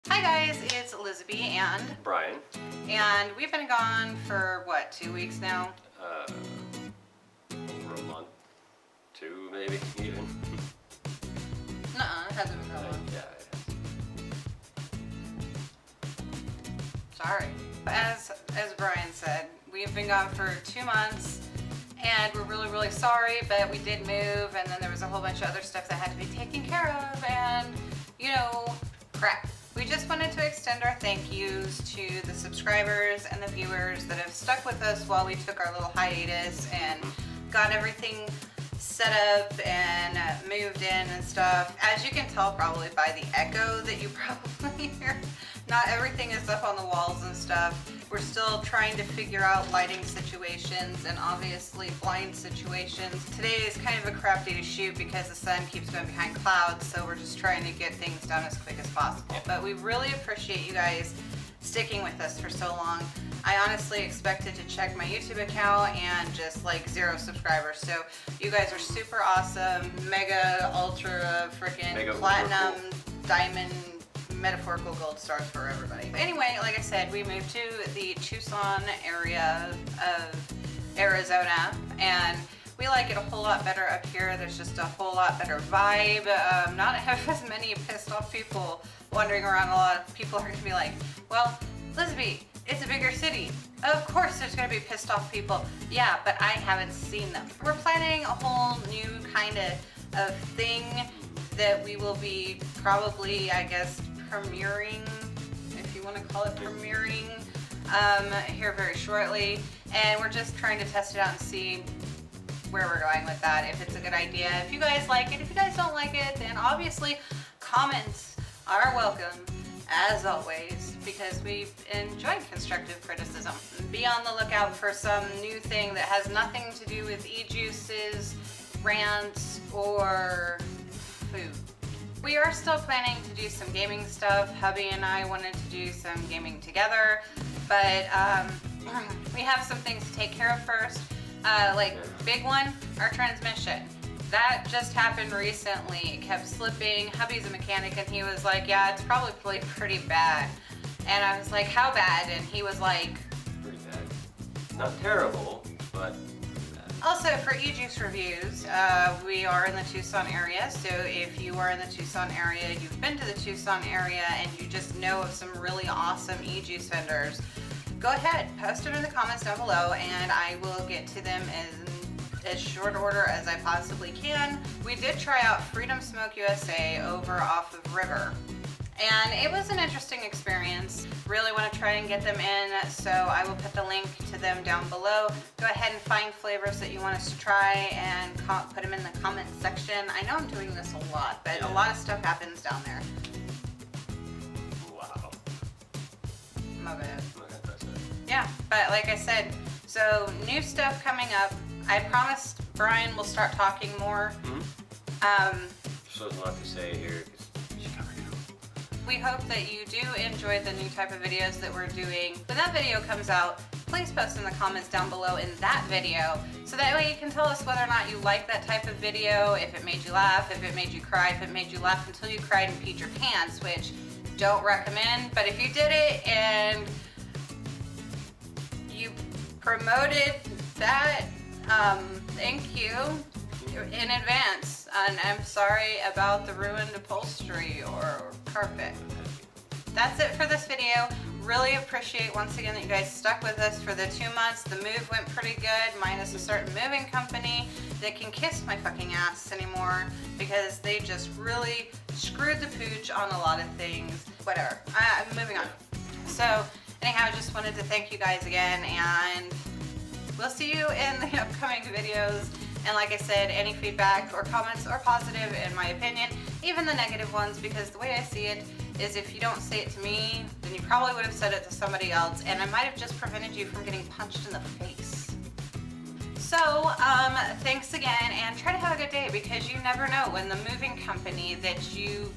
Hi guys, it's Elizabeth and Brian. we've been gone for what, 2 weeks now? Over a month, two maybe even. Nuh-uh, it hasn't been that long. Yeah, it Sorry. As Brian said, we've been gone for 2 months and we're really sorry, but we did move and then there was a whole bunch of other stuff that had to be taken care of and, crap. We just wanted to extend our thank yous to the subscribers and the viewers that have stuck with us while we took our little hiatus and got everything set up and moved in and stuff. As you can tell probably by the echo that you probably hear, not everything is up on the walls and stuff. We're still trying to figure out lighting situations and obviously blind situations. Today is kind of a crap day to shoot because the sun keeps going behind clouds, so we're just trying to get things done as quick as possible. But we really appreciate you guys sticking with us for so long. I honestly expected to check my YouTube account and just like 0 subscribers. So you guys are super awesome, mega, ultra, freaking platinum, diamond, metaphorical gold stars for everybody. Anyway, like I said, we moved to the Tucson area of Arizona and we like it a whole lot better up here. There's just a whole lot better vibe. Not have as many pissed off people wandering around. A lot of people are going to be like, well, Elizabeth, it's a bigger city. Of course there's going to be pissed off people. Yeah, but I haven't seen them. We're planning a whole new kind of thing that we will be probably, I guess, premiering, if you want to call it premiering, here very shortly. And we're just trying to test it out and see where we're going with that, if it's a good idea. If you guys like it, if you guys don't like it, then obviously comments are welcome, as always, because we enjoy constructive criticism. Be on the lookout for some new thing that has nothing to do with e-juices, rants, or food. We are still planning to do some gaming stuff. Hubby and I wanted to do some gaming together, but we have some things to take care of first. Big one, our transmission. That just happened recently. It kept slipping. Hubby's a mechanic and he was like, yeah, it's probably pretty bad. And I was like, how bad? And he was like, pretty bad. Not terrible, but bad. Also, for e-juice reviews, we are in the Tucson area, so if you are in the Tucson area, you've been to the Tucson area, and you just know of some really awesome e-juice vendors, go ahead, post them in the comments down below, and I will get to them in as short order as I possibly can. We did try out Freedom Smoke USA over off of River, and it was an interesting experience. Really want to try and get them in, so I will put the link to them down below. Go ahead and find flavors that you want us to try and put them in the comment section. I know I'm doing this a lot, but a lot of stuff happens down there. Wow. My bad. Okay, that's it. Yeah, but like I said, so new stuff coming up. I promised Brian will start talking more. So there's a lot to say here because she's coming out. We hope that you do enjoy the new type of videos that we're doing. When that video comes out, please post in the comments down below in that video, so that way you can tell us whether or not you like that type of video, if it made you laugh, if it made you cry, if it made you laugh until you cried and peed your pants, which don't recommend. But if you did it and you promoted that, thank you in advance, and I'm sorry about the ruined upholstery or carpet. That's it for this video. Really appreciate once again that you guys stuck with us for the 2 months. The move went pretty good, minus a certain moving company that can kiss my fucking ass anymore because they just really screwed the pooch on a lot of things. Whatever, I'm moving on. So anyhow, just wanted to thank you guys again, and we'll see you in the upcoming videos. And like I said, any feedback or comments are positive in my opinion, even the negative ones, because the way I see it is if you don't say it to me, then you probably would have said it to somebody else, and I might have just prevented you from getting punched in the face. So, thanks again, and try to have a good day, because you never know when the moving company that you